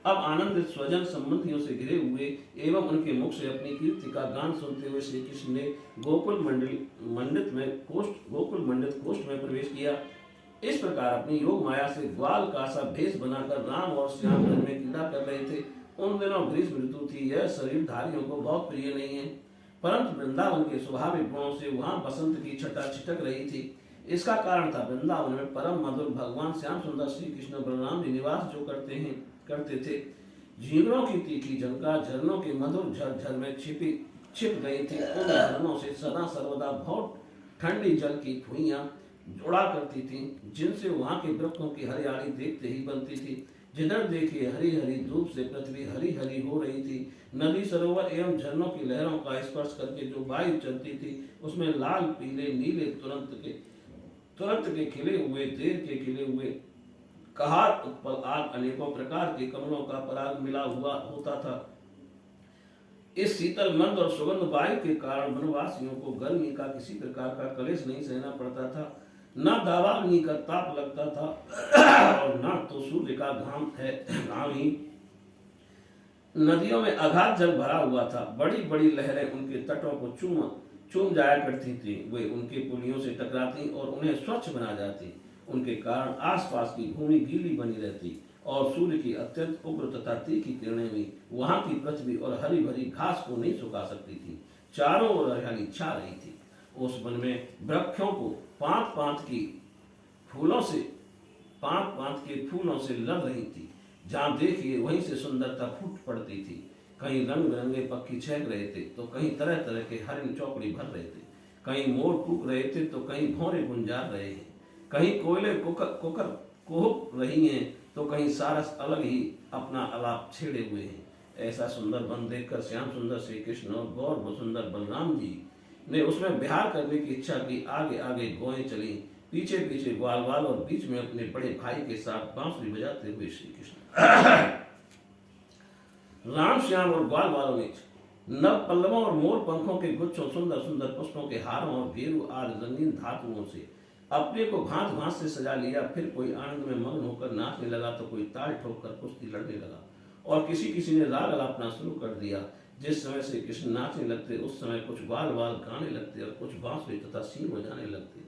अब आनंदित स्वजन संबंधियों से घिरे हुए एवं उनके मुख से अपनी कीर्ति का गान सुनते हुए श्री कृष्ण ने गोकुल मंडित कोष्ठ में प्रवेश किया। इस प्रकार अपनी योग माया से ग्वाल का सा भेष बनाकर राम और श्याम वन में क्रीड़ा कर रहे थे। उन दिनों ग्रीष्म ऋतु थी, यह शरीरधारियों को बहुत प्रिय नहीं है, परंतु वृंदावन के स्वाभाविक गुणों से वहां बसंत की छटा छिटक रही थी। इसका कारण था वृंदावन में परम मधुर भगवान श्याम सुंदर श्री कृष्ण बलराम जी निवास जो करते थे। झींगरों की तीखी झंकार झरनों के मधुर झरझर में छिप गई थी। उन झरनों से सदा सर्वदा बहुत ठंडी जल की फुइयां जोड़ा करती थी, जिनसे वहां के वृक्षों की हरियाली देखते ही बनती थी। जिधर देखे हरी हरी धूप से पृथ्वी हरी हरी हो रही थी। नदी सरोवर एवं झरनों की लहरों का स्पर्श करके जो वायु चलती थी, उसमें लाल पीले नीले तुरंत के खिले हुए देर के खिले हुए कहार उत्पल आग अनेकों प्रकार के कमलों का पराग मिला हुआ होता था। इस शीतल मंद और सुगंध वायु के कारण वनवासियों को गर्मी का किसी प्रकार का कलेश नहीं सहना पड़ता था। न दावाग्नि का ताप लगता था और न तो सूर्य का घाम ही। नदियों में अगाध जल भरा हुआ था। बड़ी बड़ी लहरें उनके तटों को चूम जाया करती थी। वे उनके पुलियों से टकराती और उन्हें स्वच्छ बना जाती। उनके कारण आसपास की भूमि गीली बनी रहती और सूर्य की अत्यंत उग्र तथा तीखी किरणें भी वहां की पृथ्वी और हरी भरी घास को नहीं सुखा सकती थी। चारों ओर हरियाली छा रही थी। उस वन में वृक्षों को पांत पांत के फूलों से लद रही थी। जहां देखिए वहीं से सुंदरता फूट पड़ती थी। कहीं रंग बिरंगे पक्षी चहक रहे थे तो कहीं तरह तरह के हरिण चौकड़ी भर रहे थे। कहीं मोर कूक रहे थे तो कहीं भौरे गुंजार रहे हैं। कहीं कोयले कुकर कुहक रही हैं तो कहीं सारस अलग ही अपना आलाप छेड़े हुए हैं। ऐसा सुंदर वन देखकर श्याम सुंदर श्री कृष्ण और गौर सुंदर बलराम जी ने उसमें विहार करने की इच्छा की। आगे आगे गौएं चली, पीछे पीछे ग्वाल और बीच में अपने बड़े भाई के साथ बांसुरी बजाते हुए श्री कृष्ण। राम श्याम और ग्वाल वालों ने नव पल्लवों और मोर पंखों के गुच्छों सुंदर सुंदर पुष्पों के हारों और भेरू आदि रंगीन धातुओं से अपने को भांत भांत से सजा लिया। फिर कोई आनंद में मग्न होकर नाचने लगा तो कोई ताल ठोककर कुश्ती लड़ने लगा और किसी ने राग अलापना शुरू कर दिया। जिस समय से कृष्ण नाचने लगते उस समय कुछ ग्वाल गाने लगते और कुछ बांसुरी तथा सींग बजाने लगते।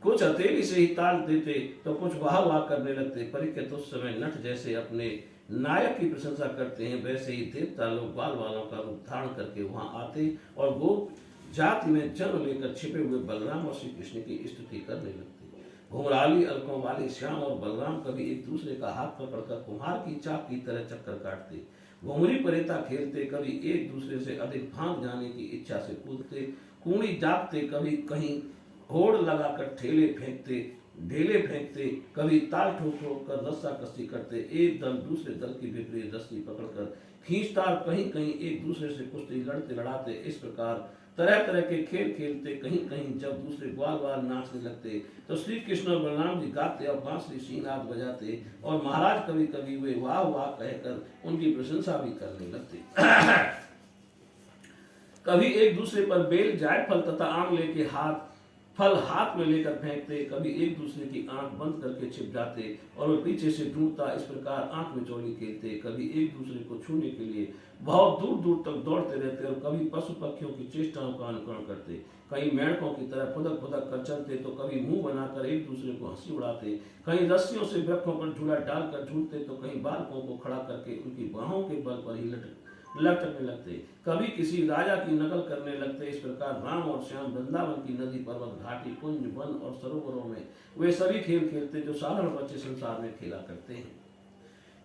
कुछ हथेली से ही ताल देते तो कुछ वाह करने लगते। परिचित उस समय नट जैसे अपने नायक की प्रशंसा करते हैं, वैसे ही देवता लोग ग्वाल वालों का रूप धारण करके वहां आते और गोप जाति में जन्म लेकर छिपे हुए बलराम और श्री कृष्ण की स्तुति करने लगते। घुंघराली अलकों वाले श्याम और बलराम कभी एक दूसरे का हाथ पकड़कर कुम्हार की चाक की तरह चक्कर काटते, घुंघरी परेता खेलते, कभी एक दूसरे से अधिक भाग जाने की इच्छा से कूदते, कूणी जागते, कभी कहीं होड़ लगाकर ढेले फेंकते, कभी ताल ठोक कर रस्सा कस्सी करते। एक दल दूसरे दल की विपरीत रस्सी पकड़कर खींचता, कहीं कहीं एक दूसरे से कुश्ती लड़ते लड़ाते इस प्रकार तरह तरह के खेल खेलते। कहीं कहीं जब दूसरे ग्वाल नाचने लगते तो श्री कृष्ण और बलराम जी गाते और बांसुरी सीनाद बजाते और महाराज कभी कभी वे वाह वाह कहकर उनकी प्रशंसा भी करने लगते। कभी एक दूसरे पर बेल जायफल तथा आंवले के फल हाथ में लेकर फेंकते, कभी एक दूसरे की आंख बंद करके छिप जाते और वे पीछे से ढूंढता इस प्रकार आंख में चोली खेलते। कभी एक दूसरे को छूने के लिए बहुत दूर दूर तक दौड़ते रहते और कभी पशु पक्षियों की चेष्टाओं का अनुकरण करते। कहीं मेंढकों की तरह फुदक फुदक कर चलते तो कभी मुंह बनाकर एक दूसरे को हंसी उड़ाते। कहीं रस्सियों से वृक्षों पर झूला डालकर झूलते तो कहीं बालकों को खड़ा करके उनकी बाहों के बल पर ही लटकने लगते। कभी किसी राजा की नकल करने लगते। इस प्रकार राम और श्याम वृंदावन की नदी पर्वत घाटी कुंज वन और सरोवरों में वे सभी खेल खेलते जो साधारण बच्चे संसार में खेला करते हैं।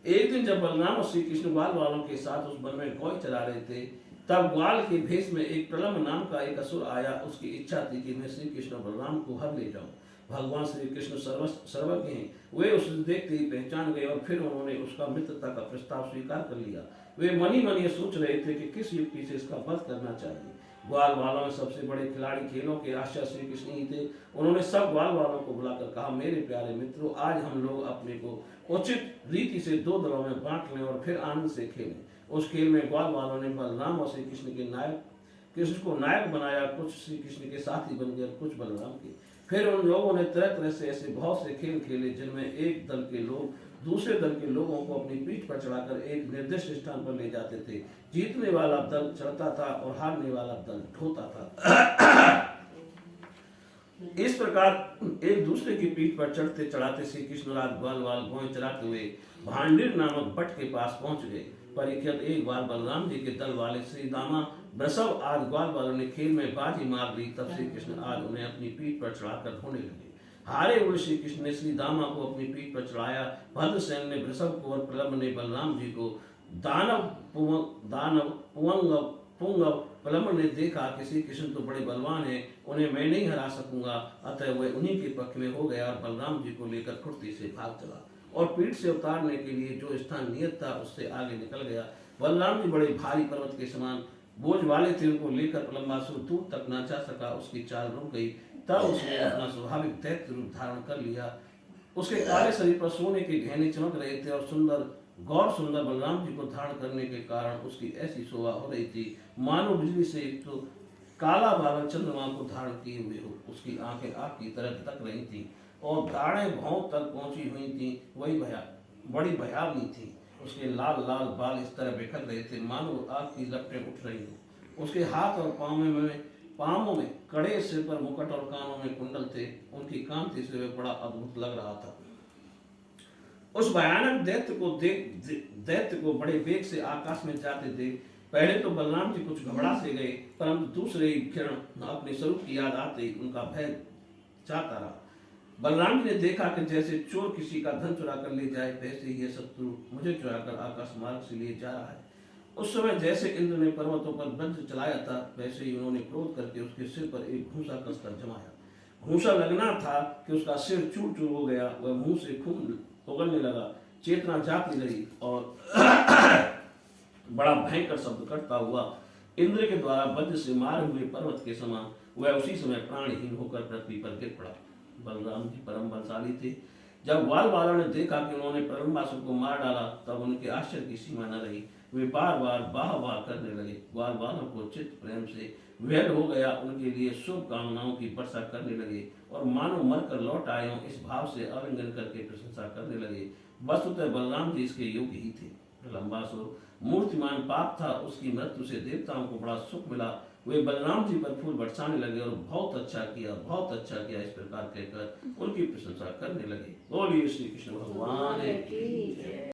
एक दिन जब बलराम और श्री कृष्ण ग्वाल वालों के साथ उस वन में गौ चरा रहे थे, तब ग्वाल के भेष में एक प्रलम्ब नाम का एक असुर आया। उसकी इच्छा थी कि मैं श्री कृष्ण और बलराम को हर ले जाऊं। भगवान श्री कृष्ण सर्वज्ञ हैं, वे उसे देखते ही पहचान गए और फिर उन्होंने उसका मित्रता का प्रस्ताव स्वीकार कर लिया। वे मनी मन ये सोच रहे थे कि किस युक्ति से इसका वध करना चाहिए। ग्वाल वालों में सबसे बड़े खिलाड़ी खेलों के आश्चर्य श्री कृष्ण ही थे। उन्होंने सब ग्वाल वालों को बुलाकर कहा, मेरे प्यारे मित्रों, आज हम लोग अपने को उचित रीति से दो दलों में बांट लें और फिर आनंद से खेलें। उस खेल में ग्वाल वालों ने बलराम और श्री कृष्ण को नायक बनाया। कुछ श्री कृष्ण के साथी बन गए, कुछ बलराम के। फिर उन लोगों ने तरह तरह से ऐसे बहुत से खेल खेले जिनमें एक दल के लोग दूसरे दल के लोगों को अपनी पीठ पर चढ़ाकर एक निर्दिष्ट स्थान पर ले जाते थे। जीतने वाला दल चढ़ता था और हारने वाला दल ढोता था। इस प्रकार एक दूसरे की पीठ पर चढ़ते चढ़ाते श्री कृष्ण रात ग्वाल वाल भौं चराते हुए भांडिर नामक बट के पास पहुंच गए। परीक्षित एक बार बलराम जी के दल वाले श्री दामा वृषभ आदि ग्वाल वालों ने खेल में बाजी मार ली, तब श्री कृष्ण आज उन्हें अपनी पीठ पर चढ़ाकर ढोने लगे। हारे हुए श्री कृष्ण ने श्री दामा को अपनी पीठ पर चढ़ाया। भद्रसेन ने वृषभ को और प्रलम्ब ने बलराम जी को। दानव पुंगव प्रलम्ब ने देखा कि श्री कृष्ण तो बड़े बलवान हैं, उन्हें मैं नहीं हरा सकूंगा, अतः वह उन्हीं के पक्ष में हो गया और बलराम जी को लेकर फुर्ती से भाग चला और पीठ से उतारने के लिए जो स्थान नियत था उससे आगे निकल गया। बलराम जी बड़े भारी पर्वत के समान बोझ वाले थे, उनको लेकर प्रलम्बासुर दूर तक ना जा सका। उसकी चाल रुक गई। तब उसने अपना स्वाभाविक दैत्य रूप धारण कर लिया। उसके काले शरीर पर सोने के गहने चमक रहे थे और गौर सुंदर बलराम जी को धारण करने के कारण उसकी ऐसी शोभा हो रही थी मानो बिजली से एक तो काला बादल चंद्रमा को धारण किए हुए हो। उसकी आंखें आग की तरह तक रही थी और दाढ़ें भौं तक पहुंची हुई थी, वही बड़ी भयावनी थी। उसके लाल लाल बाल इस तरह बिखर रहे थे मानो आग की लपटें उठ रही हो। उसके हाथ और पांवों में कड़े सिर पर मुकुट और कानों में कुंडल थे। उनकी कांति से वह बड़ा अद्भुत लग रहा था। उस भयानक दैत्य को बड़े वेग से आकाश में जाते देख पहले तो बलराम जी कुछ घबरा से गए, परंतु दूसरे ही क्षण अपने स्वरूप की याद आते ही उनका भय जाता रहा। बलराम जी ने देखा कि जैसे चोर किसी का धन चुरा कर ले जाए, वैसे ही यह शत्रु मुझे चुराकर आकाश मार्ग से लिए जा रहा है। उस समय जैसे इंद्र ने पर्वतों पर वज्र चलाया था, वैसे ही उन्होंने क्रोध करके उसके सिर पर एक घूंसा कसकर जमाया। घूंसा लगना था कि उसका सिर चूर चूर हो गया। वह मुंह से खून उगलने लगा, चेतना जाती रही और बड़ा भयंकर शब्द करता हुआ इंद्र के द्वारा वज्र से मारे हुए पर्वत के समान वह उसी समय प्राणहीन होकर पृथ्वी पर गिर पड़ा। बलराम जी परम बलशाली थे। जब ग्वाल वालों ने देखा कि उन्होंने प्रलम्बासुर को मार डाला, तब उनके आश्चर्य की सीमा न रही। वे बार बार बाह बाह करने लगे। ग्वाल वालों को चित्त प्रेम से व्यर्थ हो गया, उनके लिए शुभ कामनाओं की वर्षा करने लगे और मानो मरकर लौट आए हों इस भाव से आलिंगन करके प्रशंसा करने लगे। वस्तुतः बलराम जी इसके योग्य ही थे। प्रलम्बासुर मूर्तिमान पाप था, उसकी मृत्यु से देवताओं को बड़ा सुख मिला। वे बलराम जी पर फूल बरसाने लगे और बहुत अच्छा किया इस प्रकार कहकर उनकी प्रशंसा करने लगे। बोलिए श्री कृष्ण भगवान की जय।